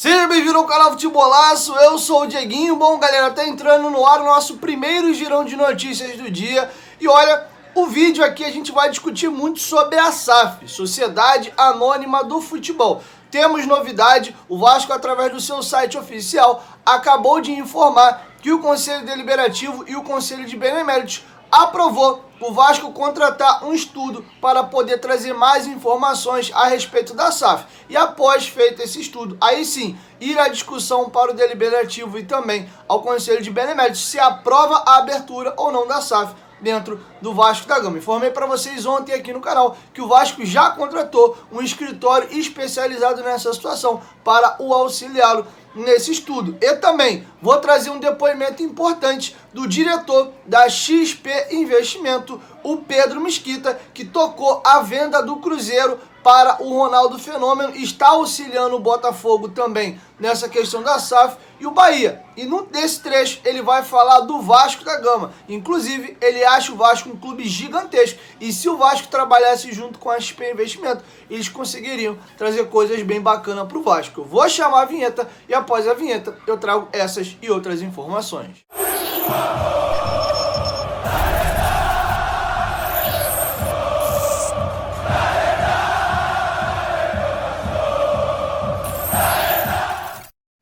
Seja bem-vindo ao canal Futebolaço, eu sou o Dieguinho. Bom, galera, tá entrando no ar o nosso primeiro girão de notícias do dia. E olha, o vídeo aqui a gente vai discutir muito sobre a SAF, Sociedade Anônima do Futebol. Temos novidade, o Vasco, através do seu site oficial, acabou de informar que o Conselho Deliberativo e o Conselho de Beneméritos aprovou o Vasco contratar um estudo para poder trazer mais informações a respeito da SAF. E após feito esse estudo, aí sim, ir à discussão para o Deliberativo e também ao Conselho de Beneméritos se aprova a abertura ou não da SAF dentro do Vasco da Gama. Informei para vocês ontem aqui no canal que o Vasco já contratou um escritório especializado nessa situação para o auxiliá-lo nesse estudo. E também vou trazer um depoimento importante do diretor da XP Investimento, o Pedro Mesquita, que tocou a venda do Cruzeiro para o Ronaldo Fenômeno, está auxiliando o Botafogo também nessa questão da SAF e o Bahia. E nesse trecho ele vai falar do Vasco da Gama. Inclusive, ele acha o Vasco um clube gigantesco. E se o Vasco trabalhasse junto com a XP Investimento, eles conseguiriam trazer coisas bem bacanas para o Vasco. Eu vou chamar a vinheta e após a vinheta eu trago essas e outras informações.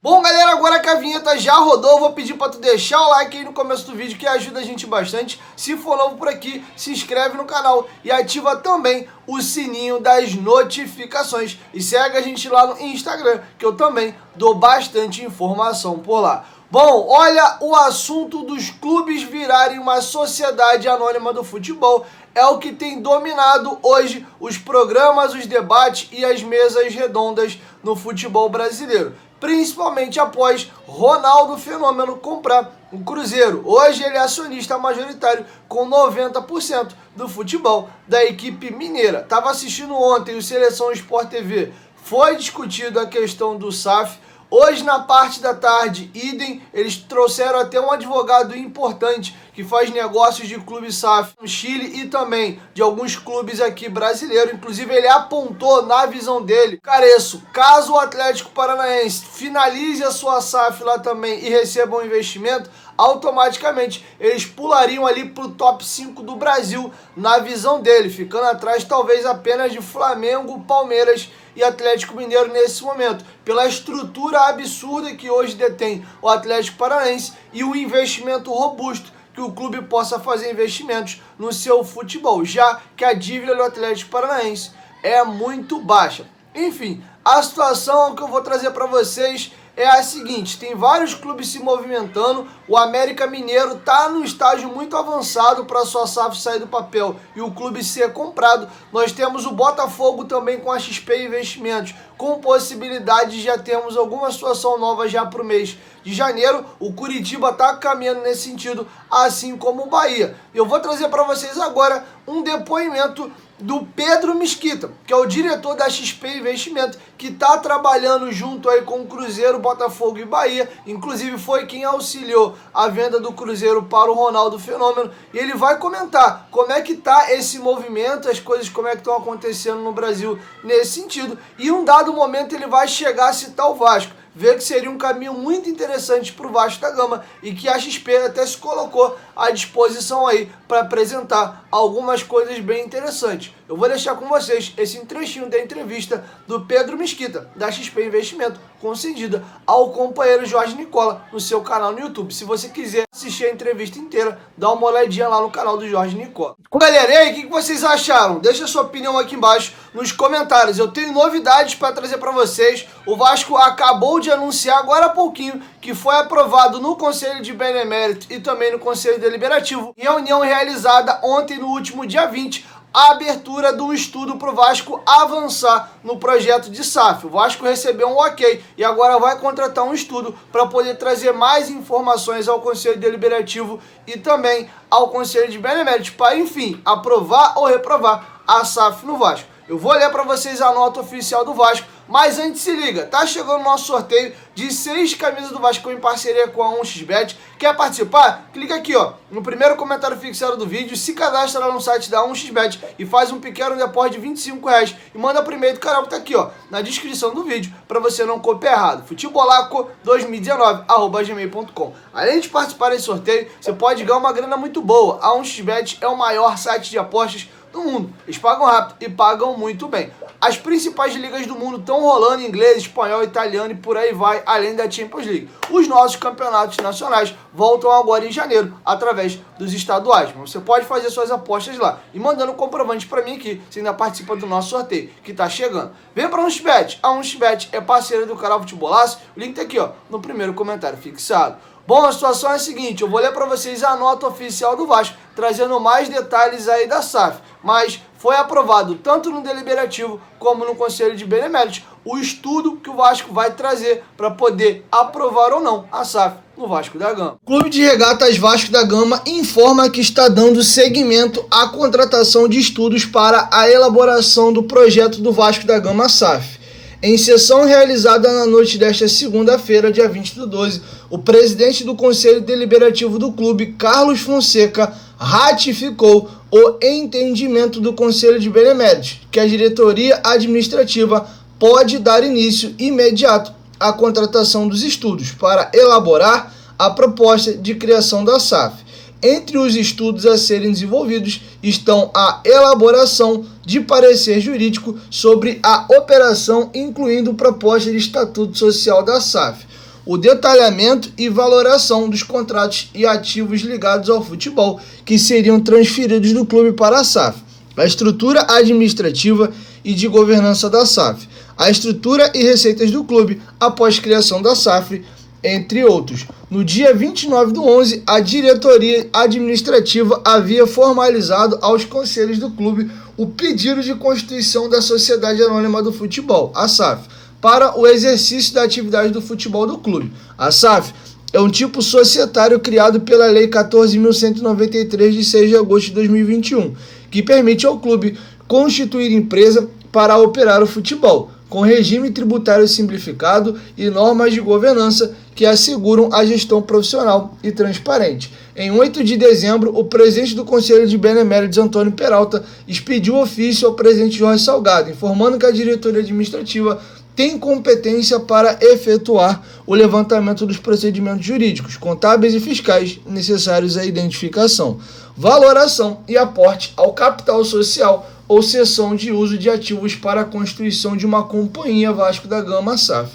Bom, galera, agora que a vinheta já rodou, vou pedir para tu deixar o like aí no começo do vídeo, que ajuda a gente bastante. Se for novo por aqui, se inscreve no canal e ativa também o sininho das notificações. E segue a gente lá no Instagram, que eu também dou bastante informação por lá. Bom, olha, o assunto dos clubes virarem uma sociedade anônima do futebol é o que tem dominado hoje os programas, os debates e as mesas redondas no futebol brasileiro. Principalmente após Ronaldo Fenômeno comprar o Cruzeiro. Hoje ele é acionista majoritário com 90% do futebol da equipe mineira. Estava assistindo ontem o Seleção Sport TV, foi discutido a questão do SAF. Hoje, na parte da tarde, idem, eles trouxeram até um advogado importante que faz negócios de clube SAF no Chile e também de alguns clubes aqui brasileiros. Inclusive, ele apontou na visão dele, Careço, caso o Atlético Paranaense finalize a sua SAF lá também e receba um investimento, automaticamente eles pulariam ali para o top 5 do Brasil na visão dele, ficando atrás talvez apenas de Flamengo, Palmeiras e Atlético Mineiro nesse momento, pela estrutura absurda que hoje detém o Atlético Paranaense e o investimento robusto que o clube possa fazer investimentos no seu futebol, já que a dívida do Atlético Paranaense é muito baixa. Enfim, a situação que eu vou trazer para vocês é a seguinte: tem vários clubes se movimentando, o América Mineiro está num estágio muito avançado para sua SAF sair do papel e o clube ser comprado. Nós temos o Botafogo também com a XP Investimentos, com possibilidade de já termos alguma situação nova já para o mês de janeiro. O Curitiba está caminhando nesse sentido, assim como o Bahia. Eu vou trazer para vocês agora um depoimento do Pedro Mesquita, que é o diretor da XP Investimento, que está trabalhando junto aí com o Cruzeiro, Botafogo e Bahia. Inclusive foi quem auxiliou a venda do Cruzeiro para o Ronaldo Fenômeno. E ele vai comentar como é que está esse movimento, as coisas como é que estão acontecendo no Brasil nesse sentido. E em um dado momento ele vai chegar a citar o Vasco, ver que seria um caminho muito interessante para o Vasco da Gama e que a XP até se colocou à disposição aí para apresentar algumas coisas bem interessantes. Eu vou deixar com vocês esse trechinho da entrevista do Pedro Mesquita, da XP Investimento, concedida ao companheiro Jorge Nicola no seu canal no YouTube. Se você quiser assistir a entrevista inteira, dá uma olhadinha lá no canal do Jorge Nicola. Galera, e aí, o que vocês acharam? Deixa a sua opinião aqui embaixo nos comentários. Eu tenho novidades para trazer para vocês. O Vasco acabou de anunciar agora há pouquinho que foi aprovado no Conselho de Beneméritos e também no Conselho Deliberativo, em reunião realizada ontem, no último dia 20, a abertura do estudo para o Vasco avançar no projeto de SAF. O Vasco recebeu um ok e agora vai contratar um estudo para poder trazer mais informações ao Conselho Deliberativo e também ao Conselho de Beneméritos para, enfim, aprovar ou reprovar a SAF no Vasco. Eu vou ler para vocês a nota oficial do Vasco Mas antes se liga, tá chegando o nosso sorteio de 6 camisas do Vasco em parceria com a 1xBet. Quer participar? Clica aqui, ó, no primeiro comentário fixado do vídeo, se cadastra lá no site da 1xBet e faz um pequeno depósito de R$25 e manda pro e-mail do canal que tá aqui, ó, na descrição do vídeo, pra você não copiar errado. Futebolaco2019@gmail.com. Além de participar desse sorteio, você pode ganhar uma grana muito boa. A 1xBet é o maior site de apostas do mundo. Eles pagam rápido e pagam muito bem. As principais ligas do mundo estão rolando em inglês, espanhol, italiano e por aí vai, além da Champions League. Os nossos campeonatos nacionais voltam agora em janeiro, através dos estaduais. Mas você pode fazer suas apostas lá e mandando um comprovante para mim aqui, você ainda participa do nosso sorteio, que tá chegando. Vem para a 1xBet. A 1xBet é parceira do canal Futebolaço. O link tá aqui, ó, no primeiro comentário fixado. Bom, a situação é a seguinte, eu vou ler para vocês a nota oficial do Vasco, trazendo mais detalhes aí da SAF, mas foi aprovado tanto no deliberativo como no Conselho de Beneméritos o estudo que o Vasco vai trazer para poder aprovar ou não a SAF no Vasco da Gama. O Clube de Regatas Vasco da Gama informa que está dando seguimento à contratação de estudos para a elaboração do projeto do Vasco da Gama SAF. Em sessão realizada na noite desta segunda-feira, dia 20/12, o presidente do Conselho Deliberativo do clube, Carlos Fonseca, ratificou o entendimento do Conselho de Beneméritos, que a diretoria administrativa pode dar início imediato à contratação dos estudos para elaborar a proposta de criação da SAF. Entre os estudos a serem desenvolvidos estão a elaboração de parecer jurídico sobre a operação, incluindo proposta de estatuto social da SAF, o detalhamento e valoração dos contratos e ativos ligados ao futebol que seriam transferidos do clube para a SAF, a estrutura administrativa e de governança da SAF, a estrutura e receitas do clube após criação da SAF, entre outros. No dia 29/11, a diretoria administrativa havia formalizado aos conselhos do clube o pedido de constituição da Sociedade Anônima do Futebol, a SAF, para o exercício da atividade do futebol do clube. A SAF é um tipo societário criado pela Lei 14.193, de 6 de agosto de 2021, que permite ao clube constituir empresa para operar o futebol, com regime tributário simplificado e normas de governança que asseguram a gestão profissional e transparente. Em 8 de dezembro, o presidente do Conselho de Beneméritos, Antônio Peralta, expediu ofício ao presidente Jorge Salgado, informando que a diretoria administrativa tem competência para efetuar o levantamento dos procedimentos jurídicos, contábeis e fiscais necessários à identificação, valoração e aporte ao capital social ou cessão de uso de ativos para a constituição de uma companhia Vasco da Gama SAF.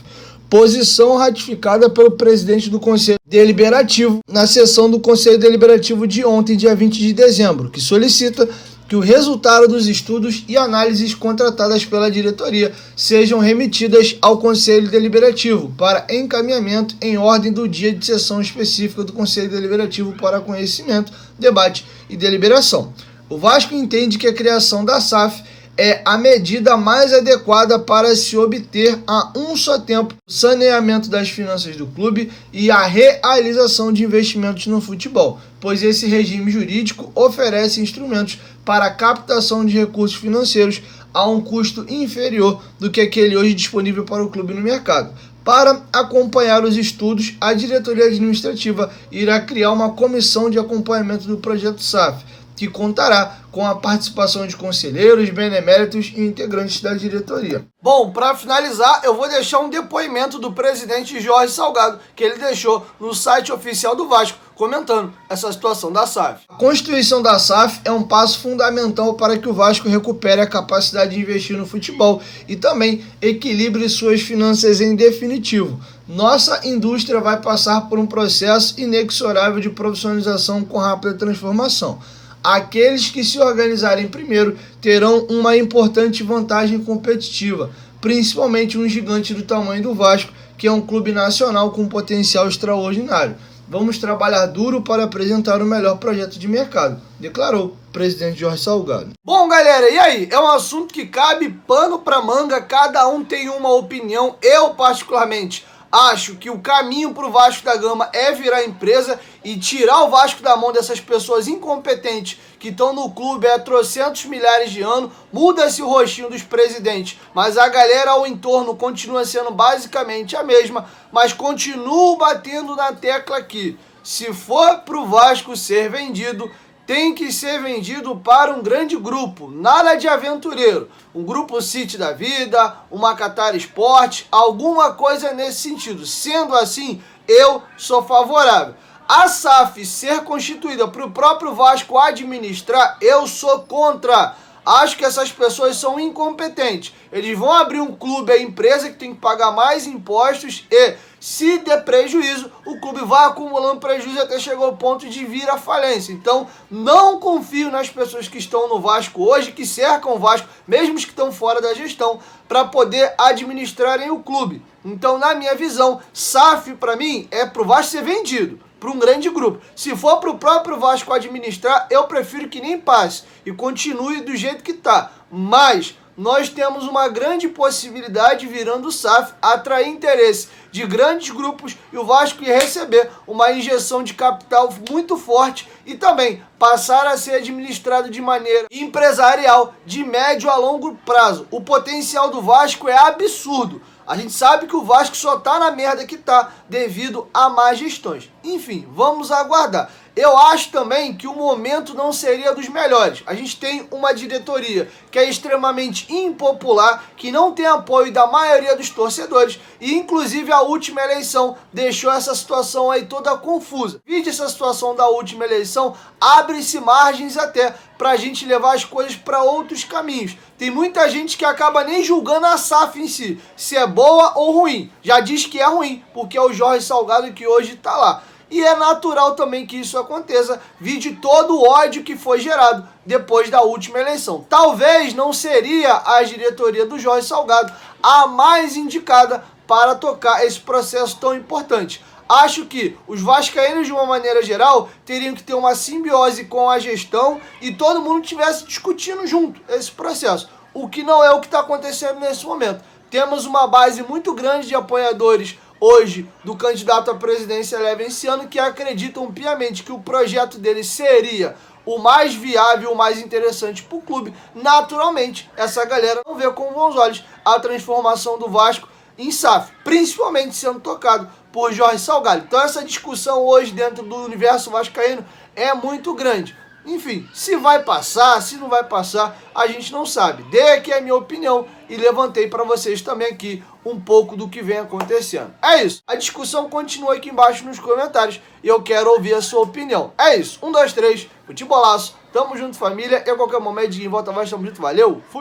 Posição ratificada pelo presidente do Conselho Deliberativo na sessão do Conselho Deliberativo de ontem, dia 20 de dezembro, que solicita que o resultado dos estudos e análises contratadas pela diretoria sejam remetidas ao Conselho Deliberativo para encaminhamento em ordem do dia de sessão específica do Conselho Deliberativo para conhecimento, debate e deliberação. O Vasco entende que a criação da SAF é a medida mais adequada para se obter a um só tempo o saneamento das finanças do clube e a realização de investimentos no futebol, pois esse regime jurídico oferece instrumentos para a captação de recursos financeiros a um custo inferior do que aquele hoje disponível para o clube no mercado. Para acompanhar os estudos, a diretoria administrativa irá criar uma comissão de acompanhamento do projeto SAF, que contará com a participação de conselheiros, beneméritos e integrantes da diretoria. Bom, para finalizar, eu vou deixar um depoimento do presidente Jorge Salgado, que ele deixou no site oficial do Vasco, comentando essa situação da SAF. A constituição da SAF é um passo fundamental para que o Vasco recupere a capacidade de investir no futebol e também equilibre suas finanças em definitivo. Nossa indústria vai passar por um processo inexorável de profissionalização com rápida transformação. Aqueles que se organizarem primeiro terão uma importante vantagem competitiva, principalmente um gigante do tamanho do Vasco, que é um clube nacional com potencial extraordinário. Vamos trabalhar duro para apresentar o melhor projeto de mercado, declarou o presidente Jorge Salgado. Bom, galera, e aí? É um assunto que cabe pano para manga, cada um tem uma opinião. Eu, particularmente, Acho que o caminho para o Vasco da Gama é virar empresa e tirar o Vasco da mão dessas pessoas incompetentes que estão no clube há trocentos milhares de anos. Muda-se o rostinho dos presidentes, mas a galera ao entorno continua sendo basicamente a mesma, mas continuo batendo na tecla aqui. Se for para o Vasco ser vendido, tem que ser vendido para um grande grupo, nada de aventureiro. Um grupo City da vida, uma Qatar Sport, alguma coisa nesse sentido. Sendo assim, eu sou favorável. A SAF ser constituída para o próprio Vasco administrar, eu sou contra. Acho que essas pessoas são incompetentes. Eles vão abrir um clube, a empresa que tem que pagar mais impostos e, se der prejuízo, o clube vai acumulando prejuízo até chegar ao ponto de vir à falência. Então, não confio nas pessoas que estão no Vasco hoje, que cercam o Vasco, mesmo os que estão fora da gestão, para poder administrarem o clube. Então, na minha visão, SAF, para mim, é para o Vasco ser vendido para um grande grupo. Se for para o próprio Vasco administrar, eu prefiro que nem passe e continue do jeito que está. Mas nós temos uma grande possibilidade, virando o SAF, atrair interesse de grandes grupos e o Vasco ia receber uma injeção de capital muito forte e também passar a ser administrado de maneira empresarial de médio a longo prazo. O potencial do Vasco é absurdo. A gente sabe que o Vasco só tá na merda que tá devido a más gestões. Enfim, vamos aguardar. Eu acho também que o momento não seria dos melhores. A gente tem uma diretoria que é extremamente impopular, que não tem apoio da maioria dos torcedores e inclusive a última eleição deixou essa situação aí toda confusa. Vide essa situação da última eleição, abre-se margens até para a gente levar as coisas para outros caminhos. Tem muita gente que acaba nem julgando a SAF em si, se é boa ou ruim. Já diz que é ruim, porque é o Jorge Salgado que hoje está lá. E é natural também que isso aconteça, vide todo o ódio que foi gerado depois da última eleição. Talvez não seria a diretoria do Jorge Salgado a mais indicada para tocar esse processo tão importante. Acho que os vascaínos, de uma maneira geral, teriam que ter uma simbiose com a gestão e todo mundo estivesse discutindo junto esse processo, o que não é o que está acontecendo nesse momento. Temos uma base muito grande de apoiadores hoje do candidato à presidência Levenciano que acreditam piamente que o projeto dele seria o mais viável, o mais interessante para o clube. Naturalmente, essa galera não vê com bons olhos a transformação do Vasco em SAF, principalmente sendo tocado por Jorge Salgado. Então essa discussão hoje dentro do universo vascaíno é muito grande. Enfim, se vai passar, se não vai passar, a gente não sabe. Dei aqui a minha opinião e levantei para vocês também aqui um pouco do que vem acontecendo. É isso. A discussão continua aqui embaixo nos comentários e eu quero ouvir a sua opinião. É isso. 1, 2, 3, futebolaço. Tamo junto, família. E a qualquer momento de volta vai, tamo junto. Valeu. Fui.